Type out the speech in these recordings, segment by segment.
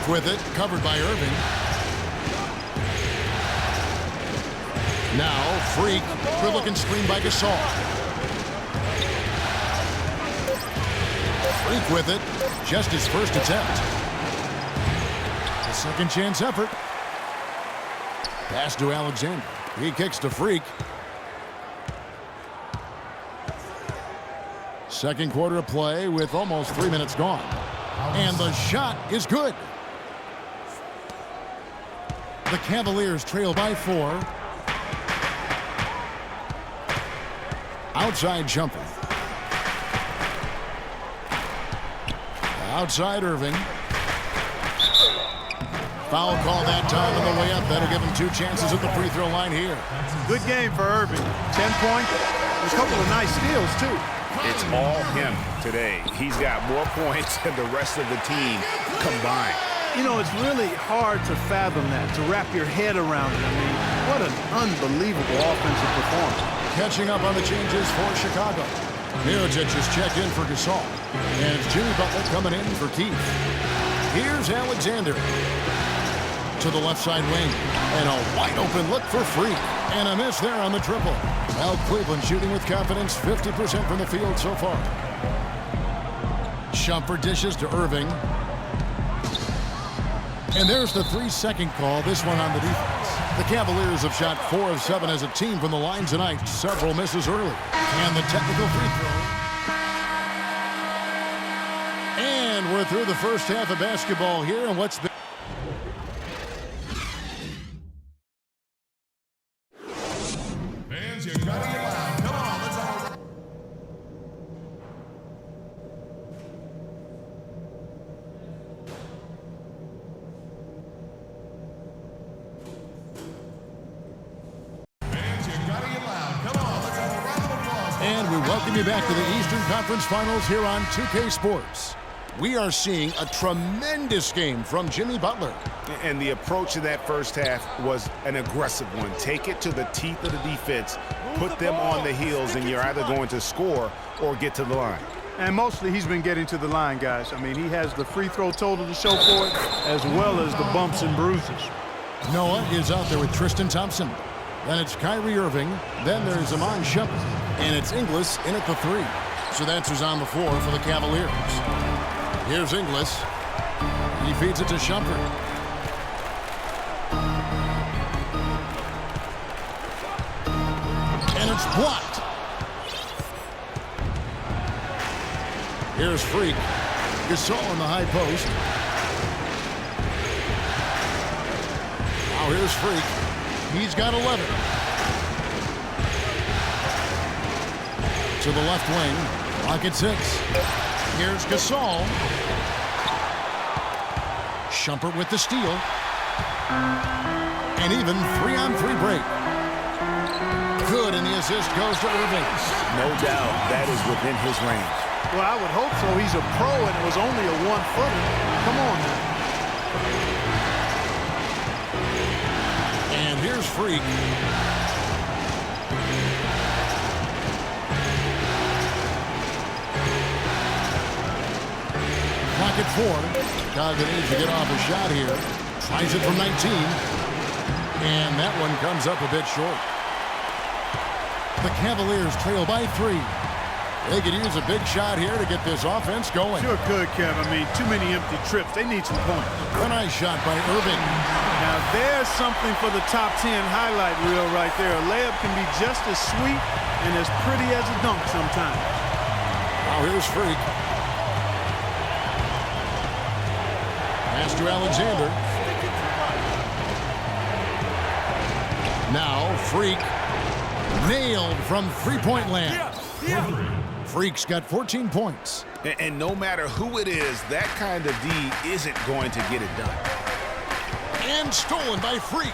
Freak with it, covered by Irving. Now, Freak, good-looking screen by Gasol. Freak with it, just his first attempt. A second chance effort. Pass to Alexander. He kicks to Freak. Second quarter of play with almost 3 minutes gone. And the shot is good. The Cavaliers trail by 4. Outside jumper. Outside Irving. Foul call that time on the way up. That'll give him 2 chances at the free throw line here. Good game for Irving. 10 points. A couple of nice steals, too. It's all him today. He's got more points than the rest of the team combined. You know, it's really hard to fathom that, to wrap your head around it. I mean, what an unbelievable offensive performance. Catching up on the changes for Chicago. Mirotic is checked in for Gasol. And it's Jimmy Butler coming in for Keith. Here's Alexander. To the left side wing. And a wide open look for Freak. And a miss there on the triple. Well, Cleveland shooting with confidence, 50% from the field so far. Shumpert dishes to Irving. And there's the 3-second call, this one on the defense. The Cavaliers have shot 4 of 7 as a team from the line tonight. Several misses early. And the technical free throw. And we're through the first half of basketball here. And what's been... Fans, you gotta get loud. Come on, let's have a... And we welcome you back to the Eastern Conference Finals here on 2K Sports. We are seeing a tremendous game from Jimmy Butler. And the approach to that first half was an aggressive one. Take it to the teeth of the defense, put them on the heels, and you're either going to score or get to the line. And mostly he's been getting to the line, guys. I mean, he has the free throw total to show for it, as well as the bumps and bruises. Noah is out there with Tristan Thompson. Then it's Kyrie Irving. Then there's Iman Shumpert. And it's Inglis in at the 3. So that's who's on the floor for the Cavaliers. Here's Inglis. He feeds it to Shumpert. And it's blocked. Here's Freak. Gasol in the high post. Now here's Freak. He's got 11. To the left wing. Lock at 6. Here's Gasol. Shumpert with the steal. And even 3-on-3 break. Good, and the assist goes to Irving. No doubt that is within his range. Well, I would hope so. He's a pro, and it was only a 1-footer. Come on now. And here's Freak. Clock at 4. Chicago needs to get off a shot here. Tries it from 19. And that one comes up a bit short. The Cavaliers trail by 3. They could use a big shot here to get this offense going. Sure could, Kev. I mean, too many empty trips. They need some points. A nice shot by Irving. Now, there's something for the top 10 highlight reel right there. A layup can be just as sweet and as pretty as a dunk sometimes. Now here's Freak. Pass to Alexander. Now Freak. Nailed from three-point land. Freak's got 14 points. And no matter who it is, that kind of D isn't going to get it done. And stolen by Freak.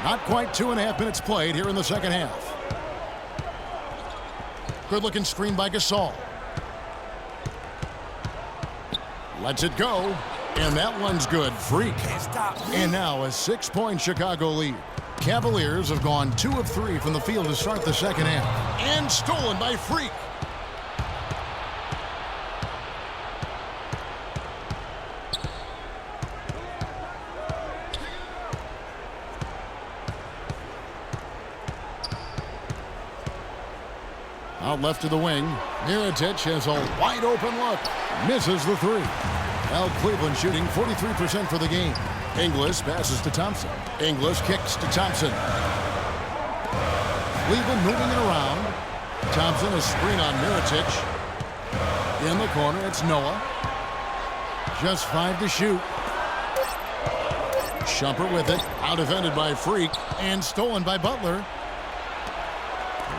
Not quite 2.5 minutes played here in the second half. Good-looking screen by Gasol. Lets it go. And that one's good. Freak. And now a 6-point Chicago lead. Cavaliers have gone 2 of 3 from the field to start the second half. And stolen by Freak. Out left to the wing. Mirotic has a wide open look. Misses the three. Well, Cleveland shooting 43% for the game. Inglis passes to Thompson. Inglis kicks to Thompson. Cleveland moving it around. Thompson, a screen on Mirotic. In the corner, it's Noah. Just 5 to shoot. Shumpert with it. Out defended by Freak. And stolen by Butler.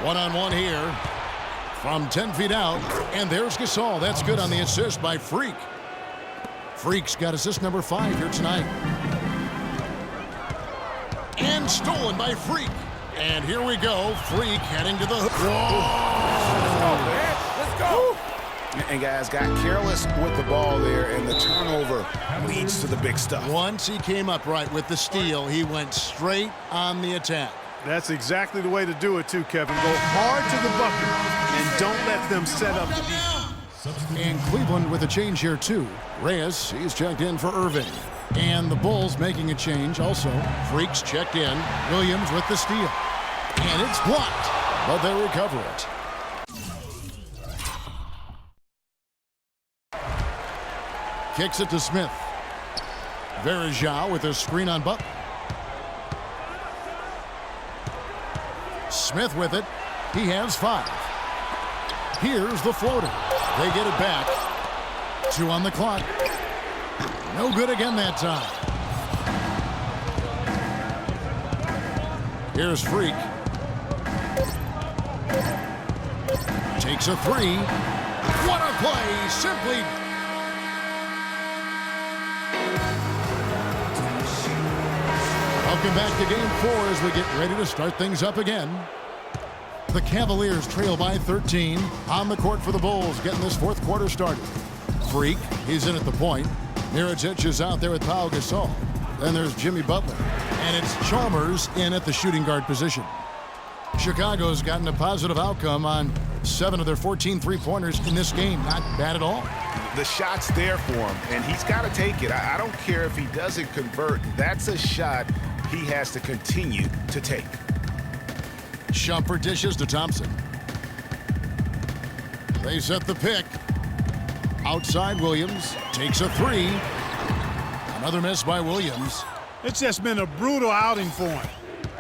One-on-one here. From 10 feet out. And there's Gasol. That's good on the assist by Freak. Freak's got assist number 5 here tonight. And stolen by Freak. And here we go. Freak heading to the hoop. Let's go. And guys got careless with the ball there, and the turnover leads to the big stuff. Once he came up right with the steal, he went straight on the attack. That's exactly the way to do it too, Kevin. Go hard to the bucket and don't let them set up the defense. And Cleveland with a change here too. Reyes, he's checked in for Irving. And the Bulls making a change also. Freaks checked in. Williams with the steal. And it's blocked, but they recover it. Kicks it to Smith. Verajao with a screen on Butler. Smith with it. He has 5. Here's the floater. They get it back. 2 on the clock. No good again that time. Here's Freak. Takes a 3. What a play! Simply. Welcome back to Game 4 as we get ready to start things up again. The Cavaliers trail by 13. On the court for the Bulls, getting this fourth quarter started. Freak, he's in at the point. Mirotic is out there with Pau Gasol. Then there's Jimmy Butler. And it's Chalmers in at the shooting guard position. Chicago's gotten a positive outcome on 7 of their 14 three-pointers in this game. Not bad at all. The shot's there for him, and he's got to take it. I don't care if he doesn't convert. That's a shot he has to continue to take. Shumpert dishes to Thompson. They set the pick. Outside Williams. Takes a 3. Another miss by Williams. It's just been a brutal outing for him.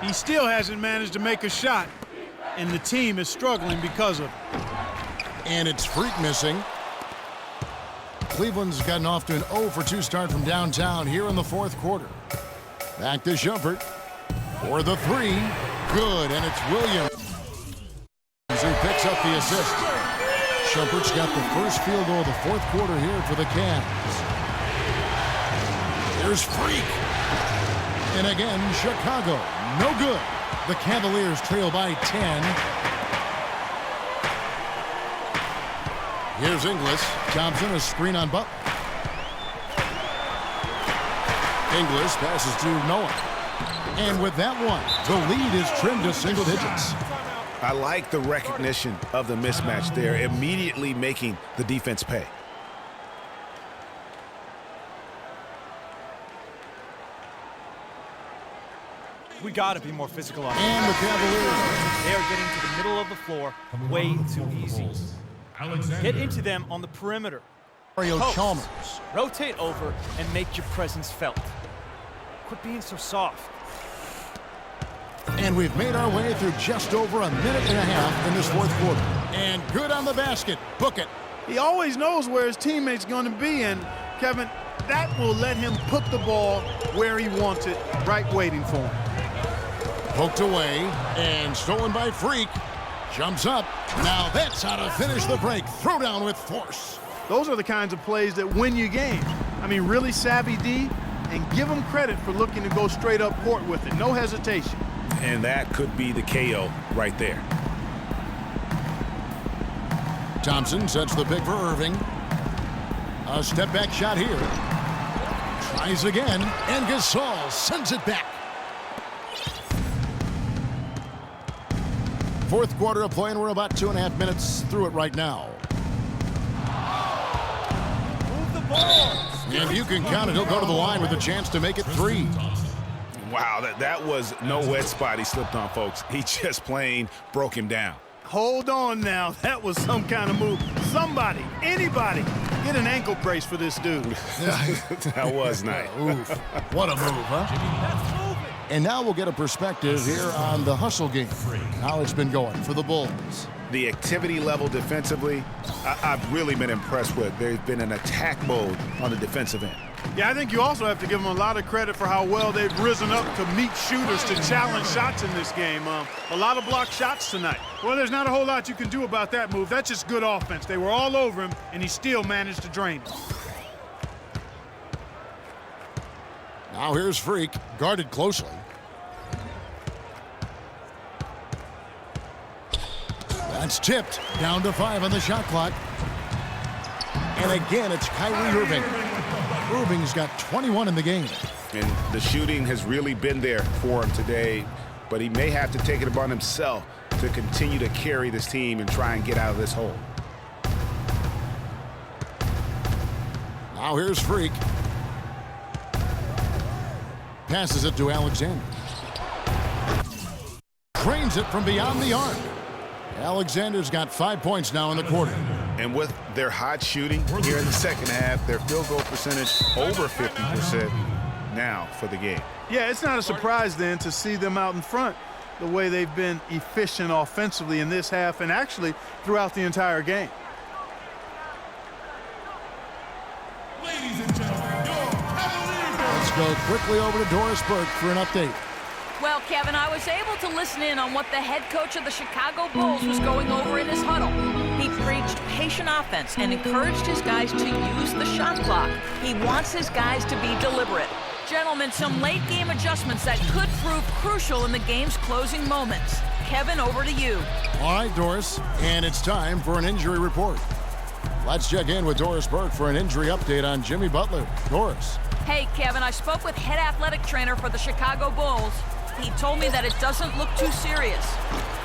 He still hasn't managed to make a shot, and the team is struggling because of it. And it's Freak missing. Cleveland's gotten off to an 0-for-2 start from downtown here in the fourth quarter. Back to Shumpert for the 3. Good, and it's Williams who picks up the assist. Shumpert's got the first field goal of the fourth quarter here for the Cavs. Here's Freak. And again, Chicago, no good. The Cavaliers trail by 10. Here's Inglis. Thompson, a screen on Butler. Inglis passes to Noah. And with that one, the lead is trimmed to single digits. I like the recognition of the mismatch there, immediately making the defense pay. We got to be more physical on And the Cavaliers. They are getting to the middle of the floor way too easy. Get into them on the perimeter. Mario Post. Chalmers. Rotate over and make your presence felt. Quit being so soft. And we've made our way through just over a minute and a half in this fourth quarter. And good on the basket. Book it. He always knows where his teammate's going to be, and Kevin, that will let him put the ball where he wants it, right waiting for him. Poked away and stolen by Freak. Jumps up. Now that's how to finish the break. Throw down with force. Those are the kinds of plays that win you games. I mean, really savvy D, and give him credit for looking to go straight up court with it. No hesitation. And that could be the KO right there. Thompson sets the pick for Irving. A step-back shot here. Tries again, and Gasol sends it back. Fourth quarter of play, and we're about 2.5 minutes through it right now. Move the ball. And you can count it. He'll go to the line with a chance to make it 3. Wow, that was no wet spot he slipped on, folks. He just plain broke him down. hold on now. That was some kind of move. Somebody, anybody, get an ankle brace for this dude. That was nice. Oof. What a move, huh? And now we'll get a perspective here on the hustle game. How it's been going for the Bulls. The activity level defensively, I've really been impressed with. There's been an attack mode on the defensive end. Yeah, I think you also have to give them a lot of credit for how well they've risen up to meet shooters to challenge shots in this game. A lot of blocked shots tonight. Well, there's not a whole lot you can do about that move. That's just good offense. They were all over him, and he still managed to drain them. Now here's Freak, guarded closely. That's tipped, down to 5 on the shot clock. And again, it's Kyrie Irving. Irving's got 21 in the game. And the shooting has really been there for him today, but he may have to take it upon himself to continue to carry this team and try and get out of this hole. Now here's Freak. Passes it to Alexander. Trains it from beyond the arc. Alexander's got 5 points now in the quarter. And with their hot shooting here in the second half, their field goal percentage over 50% now for the game. Yeah, it's not a surprise then to see them out in front the way they've been efficient offensively in this half and actually throughout the entire game. Ladies and gentlemen, your Cavaliers. Let's go quickly over to Doris Burke for an update. Well, Kevin, I was able to listen in on what the head coach of the Chicago Bulls was going over in his huddle. He preached patient offense and encouraged his guys to use the shot clock. He wants his guys to be deliberate. Gentlemen, some late-game adjustments that could prove crucial in the game's closing moments. Kevin, over to you. All right, Doris, and it's time for an injury report. Let's check in with Doris Burke for an injury update on Jimmy Butler. Doris. Hey, Kevin, I spoke with head athletic trainer for the Chicago Bulls. He told me that it doesn't look too serious.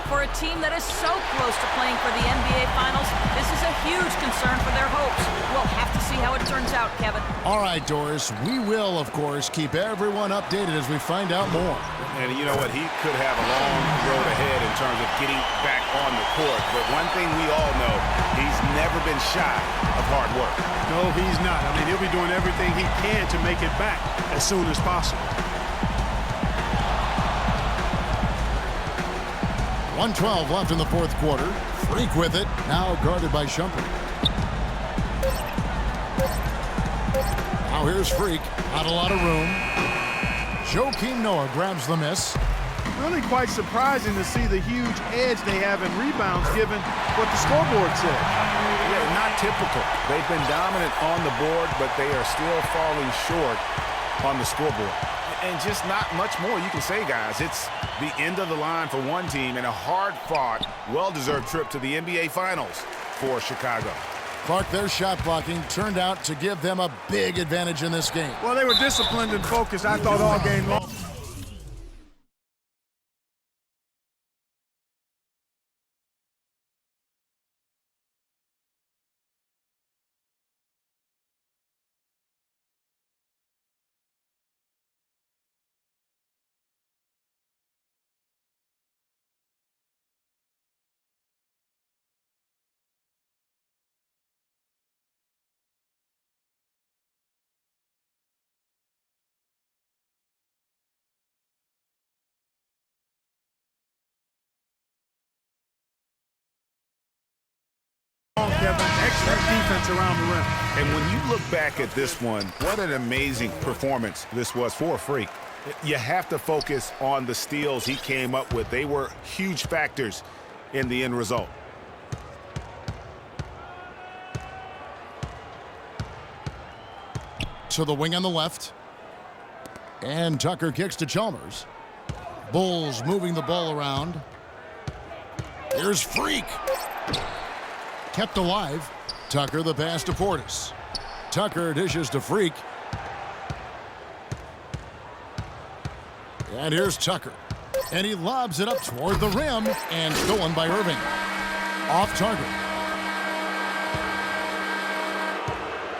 For a team that is so close to playing for the NBA Finals, this is a huge concern for their hopes. We'll have to see how it turns out, Kevin. All right, Doris, we will, of course, keep everyone updated as we find out more. And you know what? He could have a long road ahead in terms of getting back on the court. But one thing we all know, he's never been shy of hard work. No, he's not. I mean, he'll be doing everything he can to make it back as soon as possible. 1:12 left in the fourth quarter. Freak with it, now guarded by Shumpert. Now here's Freak, not a lot of room. Joakim Noah grabs the miss. Really quite surprising to see the huge edge they have in rebounds given what the scoreboard said. Yeah, not typical. They've been dominant on the board, but they are still falling short on the scoreboard. And just not much more you can say, guys. It's the end of the line for one team and a hard-fought, well-deserved trip to the NBA Finals for Chicago. Clark, their shot blocking turned out to give them a big advantage in this game. Well, they were disciplined and focused, I thought, all game long. Kevin, excellent defense around the rim. And when you look back at this one, what an amazing performance this was for a Freak. You have to focus on the steals he came up with. They were huge factors in the end result. To the wing on the left. And Tucker kicks to Chalmers. Bulls moving the ball around. Here's Freak. Kept alive. Tucker the pass to Portis. Tucker dishes to Freak. And here's Tucker. And he lobs it up toward the rim and stolen by Irving. Off target.